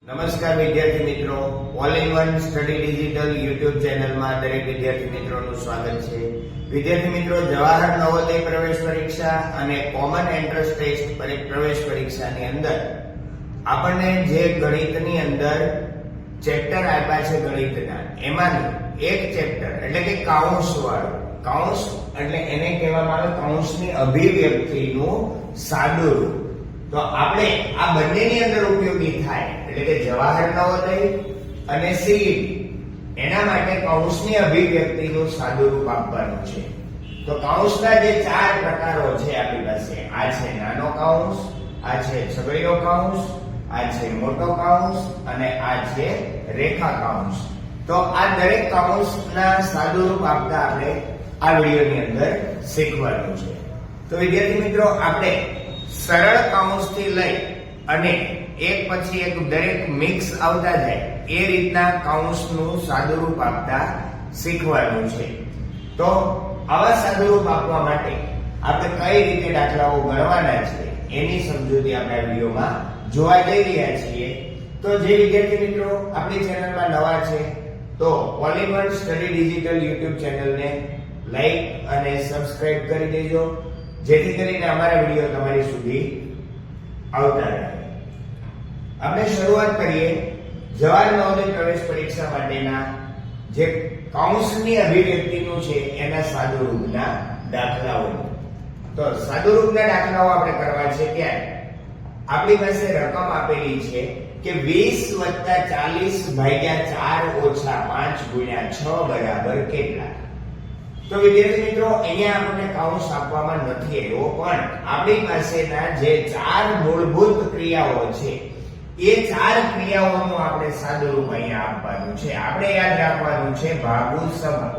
નમસ્કાર વિદ્યાર્થી મિત્રો, all in one study digital YouTube ચેનલમાં દરેક વિદ્યાર્થી મિત્રોનું સ્વાગત છે. વિદ્યાર્થી મિત્રો, જવાહર નવોદય પ્રવેશ પરીક્ષા અને કોમન એન્ટ્રન્સ ટેસ્ટ પ્રવેશ પરીક્ષાની અંદર આપણને જે ગણિતની અંદર ચેપ્ટર આપ્યા છે ગણિતના, એમાંનું એક ચેપ્ટર એટલે કે કૌંસ વાળું, કૌંસ એટલે એને કહેવામાં આવે કૌંસની અભિવ્યક્તિનું સાદું રૂપ. તો આપણે આ બંનેની અંદર ઉપયોગી થાય એટલે કે જવાહર નવોદય અને સીઈટી એના માટે કૌંસની અભિવ્યક્તિનું સાદું રૂપ આપવાનું છે. તો કૌંસના જે ચાર પ્રકારો છે આપણી પાસે, આ છે નાનો કૌંસ, આ છે છગડીયો કૌંસ, આ છે મોટો કૌંસ અને આ છે રેખા કૌંસ. તો આ દરેક કૌંસના સાદું રૂપ આપતા આપણે આ વિડિયોની અંદર શીખવાનું છે. તો વિદ્યાર્થી મિત્રો, આપણે સરળ કૌંસથી લઈ અને એક પછી એક દરેક મિક્સ આવતા જાય એ રીતના કૌંસનું સાદુરૂપ આપતા શીખવાનું છે. તો આવા સાદુરૂપ આપવા માટે આપણે કઈ રીતે દાખલાઓ ગણવાના છે એની સમજૂતી આપણે આ વિડિયોમાં જોવા જઈ રહ્યા છીએ. તો જે વિદ્યાર્થી મિત્રો આપણી ચેનલમાં નવા છે તો all in one study digital YouTube ચેનલને લાઈક અને સબસ્ક્રાઇબ કરી દેજો, જેથી કરીને અમારા વિડિયો તમારી સુધી આવતા રહે. આપણે શરૂઆત કરીએ જવાહર નવોદય પ્રવેશ પરીક્ષા માટેના જે કૌંસની અભિવ્યક્તિનું છે એના સાદુરૂપના દાખલાઓ. તો સાદુરૂપના દાખલાઓ આપણે કરવા છે ત્યારે આપણી પાસે રકમ આપેલી છે કે 20 + 40 / 4 - 5 × 6 બરાબર કેટલા? તો વિદ્યાર્થી મિત્રો, અહીંયા આપણને કૌંસ આપવામાં નથી આવ્યો, પણ આપણી પાસેના જે ચાર મૂળભૂત ક્રિયાઓ છે એ ચાર ક્રિયાઓનું આપણે સાદુરૂપ અહીંયા આપવાનું છે. આપણે યાદ રાખવાનું છે ભાગુ સમા.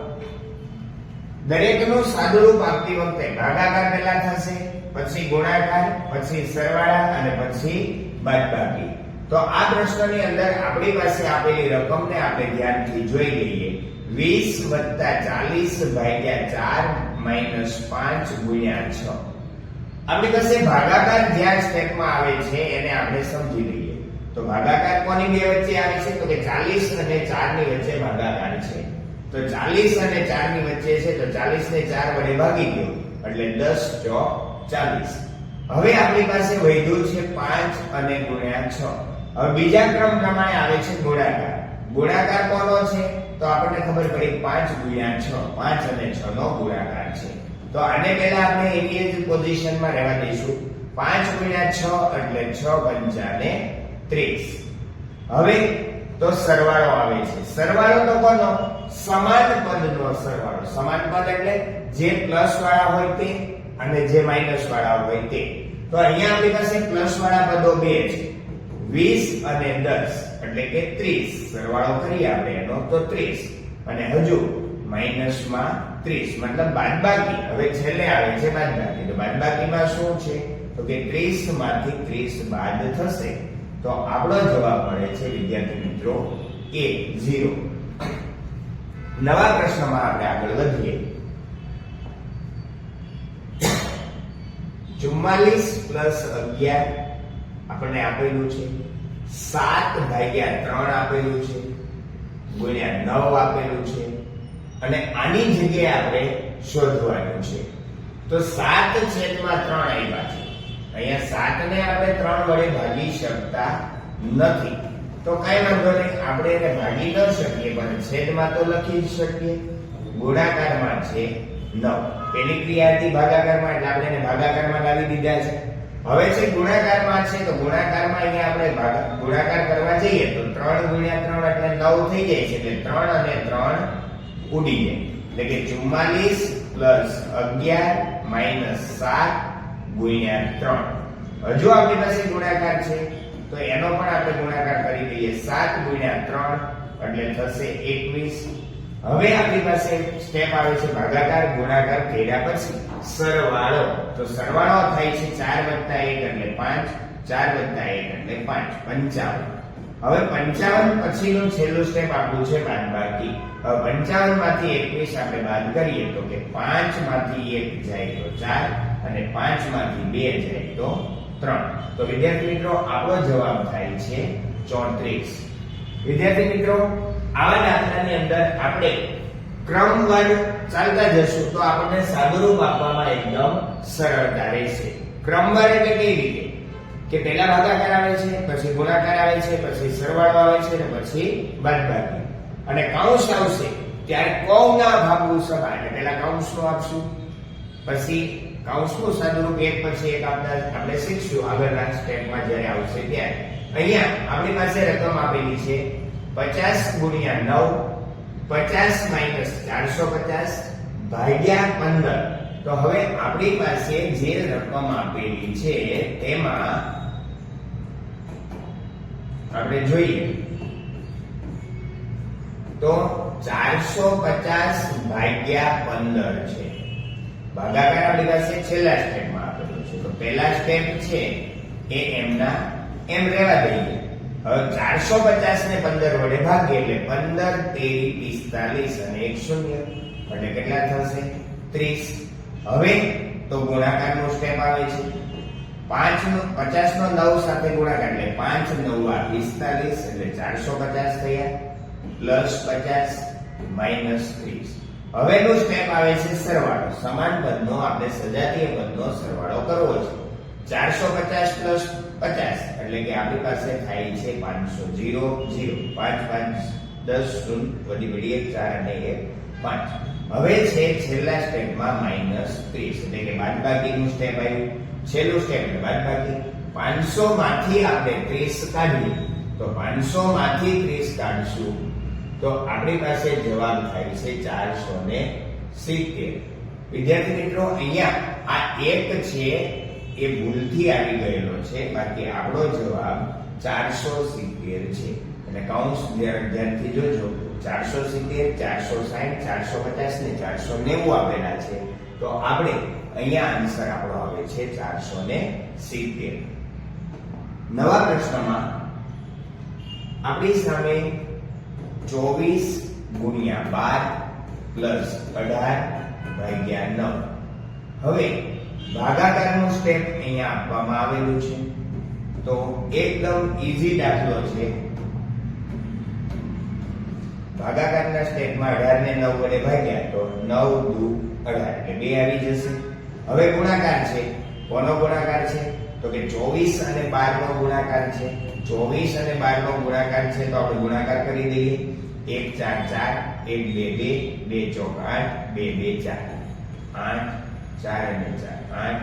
દરેકનું સાદુરૂપ આપતી વખતે ભાગાકાર પહેલા થશે, પછી ગુણાકાર, પછી સરવાળા અને પછી બાદબાકી. તો આ પ્રશ્નની અંદર આપણી પાસે આપેલી રકમને આપણે ધ્યાનથી જોઈ લઈએ. 20 + 40 / 4 - 5 × 6. આપણી પાસે ભાગાકાર જ્યાં સ્ટેપમાં આવે છે એને આપણે સમજી લઈએ. તો ભાગાકાર કોની બે વચ્ચે આવે છે? તો કે 40 અને 4 ની વચ્ચે ભાગાકાર છે. તો 40 અને 4 ની વચ્ચે છે, તો 40 ને 4 વડે ભાગી દો એટલે 10 × 40. હવે આપણી પાસે વધ્યું છે 5 અને × 6. હવે બીજા ક્રમ પ્રમાણે આવે છે ગુણાકાર. ગુણાકાર કોનો છે? તો આપણને ખબર પડી 5 × 6, 5 અને 6 નો ગુણાકાર છે. તો આને પહેલા આપણે એની જ પોઝિશનમાં રહેવા દઈશું. 5 × 6 એટલે 6 × 5 = 30. હવે તો સરવાળો આવે છે. સરવાળો તો કોનો? સમાન પદનો સરવાળો. સમાન પદ એટલે જે પ્લસ વાળા હોય તે અને જે માઈનસ વાળા હોય તે. તો અહીંયા આપણી પાસે પ્લસ વાળા પદો બે છે, 20 અને 10 એટલે કે 30. સરવાળો કરીએ આપણે એનો તો 30 અને હજુ માઈનસમાં 30 મતલબ બાદબાકી. હવે છેલ્લે આવે છે બાદબાકી. તો બાદબાકીમાં શું છે? તો કે 30 માંથી 30 બાદ થશે. તો આપણો જવાબ મળે છે વિદ્યાર્થી મિત્રો A 0. નવા પ્રશ્નમાં આપણે આગળ વધીએ. 44 + 11 આપણને આપેલું છે, 7/3 આપેલું છે, × 9 આપેલું છે અને આની જગ્યાએ આપણે શોધવાનું છે. તો 7/3 આવ્યા છે. અહીંયા 7 ને આપણે 3 વડે ભાગી શકતા નથી. તો કઈ વાંધો નહીં, આપણે એને ભાગી ન શકીએ પણ છેદમાં તો લખી જ શકીએ. ગુણાકારમાં છે 9. પેલી ક્રિયા હતી ભાગાકારમાં, એટલે આપણે એને ભાગાકારમાં લાવી દીધા છે. હવે છે ગુણાકારમાં છે, તો ગુણાકારમાં અહીંયા આપણે ગુણાકાર કરવા જઈએ તો 3 × 3 એટલે 9 થઈ જાય છે. એટલે 3 અને 3 ઉડી જાય. એટલે કે 44 + 11 - 7 × 3. હજુ આપણી પાસે ગુણાકાર છે તો એનો પણ આપણે ગુણાકાર કરી દઈએ. 7 × 3 એટલે થશે 21. હવે આપણી પાસે સ્ટેપ આવે છે ભાગાકાર. ગુણાકાર કર્યા પછી સરવાળો. તો સરવાળો થાય છે 4 + 1 એટલે 5, 4 + 1 એટલે 5, 55. હવે 55 પછીનું છેલ્લું સ્ટેપ આપણું છે બાદબાકી. હવે 55 માંથી 21 આપણે બાદ કરીએ તો કે 5 માંથી 1 જાય તો 4 અને 5 માંથી 2 જાય તો 3. તો વિદ્યાર્થી મિત્રો આપણો જવાબ થાય છે 34 વિદ્યાર્થી મિત્રો આવા દાખલાની અંદર આપણે ક્રમવાર ચાલતા જશું તો આપણને સાદુરૂપ આપવામાં એકદમ સરળતા રહેશે. ક્રમવાર એટલે કેવી રીતે કે પહેલા ભાગાકાર આવે છે, પછી ગુણાકાર આવે છે, પછી સરવાળો આવે છે અને પછી બાદબાકી અને કૌંસ આવશે ત્યારે કૌંસના ભાગવું સભા એટલે પહેલા કૌંસનો આપશું, પછી કૌંસનું સાદુરૂપ એક પછી એક આપણે શીખશું આગળના સ્ટેપમાં જ્યારે આવશે ત્યારે. અહીંયા આપણી પાસે રકમ આપેલી છે 50 ગુણ્યા 9 50 માઈનસ 450 ભાગ્યા 15. તો હવે આપણી પાસે જે રકમ આપેલી છે તેમાં આપણે જોઈએ તો 450 ભાગ્યા 15 છે. ભાગાકાર આપણી પાસે છેલ્લા સ્ટેપમાં આપેલો છે તો પહેલા સ્ટેપ છે એ એમના એમ રહેવા દઈએ. હવે 450 ને 15 વડે ભાગીએ એટલે 15 13 45 અને 1 શૂન્ય એટલે કેટલા થશે 30. હવે તો ગુણાકારનો સ્ટેપ આવે છે. 50 નો 9 સાથે ગુણાકાર એટલે 5 9 45 એટલે 450 થયા પ્લસ 50 માઈનસ 30. હવેનું સ્ટેપ આવે છે સરવાળો. સમાન પદનો આપણે સજાતીય પદનો સરવાળો કરવો છે. 450 પ્લસ 50 એટલે કે આપણી પાસે થાય છે 500 0 0 5 5 10 શૂન્ય વધી વધી 1 4 અને 1 5. હવે છે છેલ્લા સ્ટેપમાં માઈનસ 30 એટલે કે બાદબાકીનું સ્ટેપ આવ્યું. છેલ્લું સ્ટેપ એટલે બાદબાકી. 500 માંથી આપણે 30 કાઢીએ તો 500 માંથી 30 કાઢશું તો આપણી પાસે જવાબ થાય છે 470. વિદ્યાર્થી મિત્રો અહીંયા આ એક છે એ ભૂલથી આવી ગયેલો છે, બાકી આપણો જવાબ 470 છે. એટલે કૌંસ ધ્યાનથી જોજો 470 460 450 ને 490 આપેલા છે તો આપણે અહીંયા આન્સર આપણો આવે છે 470. નવા પ્રશ્નમાં આપણી સામે 24 ગુણ્યા 12 પ્લસ 18 ભાગ્યા 9. હવે ભાગાકારનું સ્ટેપ અહીંયા આપવામાં આવેલું છે તો એકદમ ઈઝી દાખલો છે. ભાગાકારના સ્ટેપમાં 18 ને 9 વડે ભાગ્યા તો 9 દુ 18 એટલે 2 આવી જશે. હવે ગુણાકાર છે. કોનો ગુણાકાર છે તો કે 24 અને 12 નો ગુણાકાર છે. 24 અને 12 નો ગુણાકાર છે તો આપણે ગુણાકાર કરી દઈએ. 1 4 4 1 2 2 2 ચોક 8 2 2 4 8 4 અને 4 8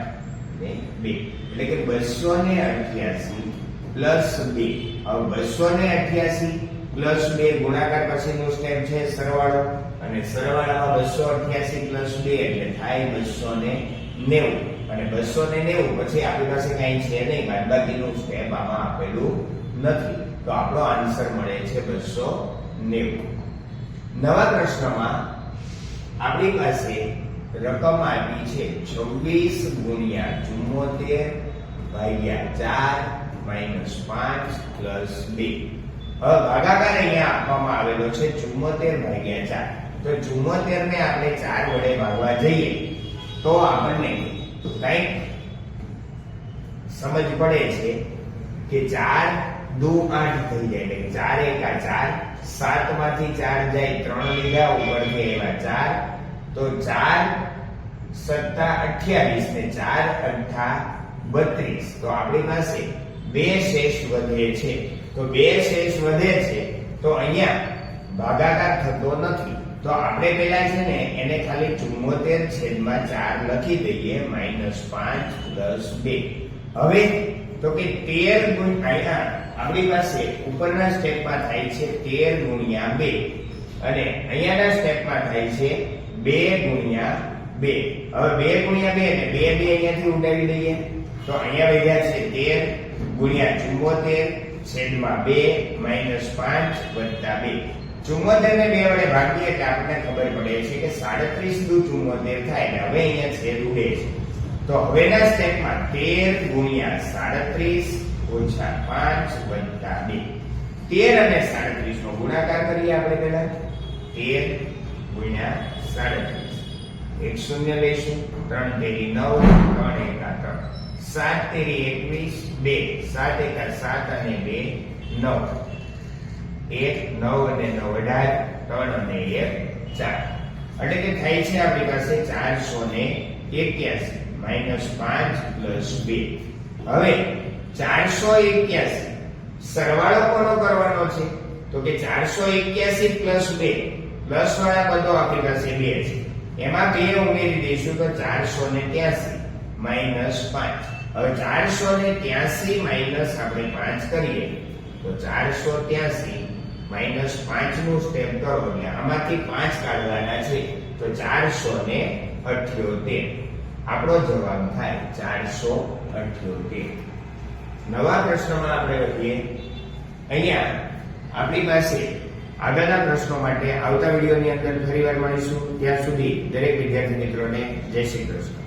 ને 2 એટલે કે 288 પ્લસ 2. હવે 288 પ્લસ 2 ગુણાકાર પછીનું સ્ટેપ છે સરવાળો અને સરવાળામાં 288 પ્લસ 2 એટલે થાય 290 અને 290 પછી આપણી પાસે કઈ છે નહીં, બાદબાકીનું સ્ટેપ આમાં આપેલું નથી તો આપણો આન્સર મળે છે 290. નવા પ્રશ્નમાં આપણી પાસે રકમ આપી છે 26 ગુણ્યા 74 ભાગ્યા 4 માઈનસ 5 પ્લસ 2. હવે ભાગાકાર અહીંયા આપવામાં આવેલો છે 74 ભાગ્યા 4 તો 74 ને આપણે 4 વડે ભાગવા જઈએ તો આપણને કઈક સમજ પડે છે કે 4 દુ 8 થઈ જાય એટલે 4 એકા 4 7 માંથી 4 જાય 3 લીધા ઉપરથી આવ્યા 4 તો 4 સત્તા 28 ને 4 અઠ્ઠા 32 તો આપણી પાસે બે શેષ વધે છે. તો બે શેષ વધે છે તો અહીંયા ભાગાકાર થતો નથી તો આપણે પેલા છે ને એને ખાલી 74 છેદમાં 4 લખી દઈએ -5 પ્લસ 2. હવે તો કે 13 ગુણ્યા આપણી પાસે ઉપરના સ્ટેપમાં થાય છે 13 ગુણ્યા 2 અને અહીંયાના સ્ટેપમાં થાય છે 2 ગુણ્યા 2. હવે 2 ગુણ્યા 2 ને 2 અહીંયાથી ઉડાવી દઈએ તો અહીંયા વધ્યા છે 13 ગુણ્યા 74 છેદમાં 2 -5 વત્તા 2. 74 ને 2 વડે ભાગીએ એટલે આપણને ખબર પડે છે કે 37 દુ 74 થાય એટલે હવે અહીંયા છેદ ઉડે છે તો હવેના સ્ટેપમાં 13 ગુણ્યા 37 ઓછા 5 વત્તા 2. 13 અને 37 નો ગુણાકાર કરીએ આપણે પહેલા 13 ગુણ્યા 37 એક શૂન્ય લેશું 3 તેરી 9 3 એકા 3 7 તેરી 21 2 7 એકા 7 અને 2 9. 1 9 અને 9 18, 3 અને 1 4. એટલે કે થાય છે આપણી પાસે 481 -5 + 2. હવે 481 સરવાળો કોનો કરવાનો છે? તો કે 481 + 2, પ્લસ વાળા પદો આપણી પાસે 2 છે, એમાં 2 ઉમેરી દઈશું તો 483 -5. હવે 483 માઈનસ આપણે 5 કરીએ તો 483 -5 નું સ્ટેપ કરો એટલે આમાંથી 5 કાઢવાના છે તો 478. આપણો જવાબ થાય 478. નવા પ્રશ્નમાં આપણે લખીએ. અહીંયા આપણી પાસે આગળના પ્રશ્નો માટે આવતા વિડીયોની અંદર ફરીવાર મળીશું. ત્યાં સુધી દરેક વિદ્યાર્થી મિત્રોને જય શ્રી કૃષ્ણ.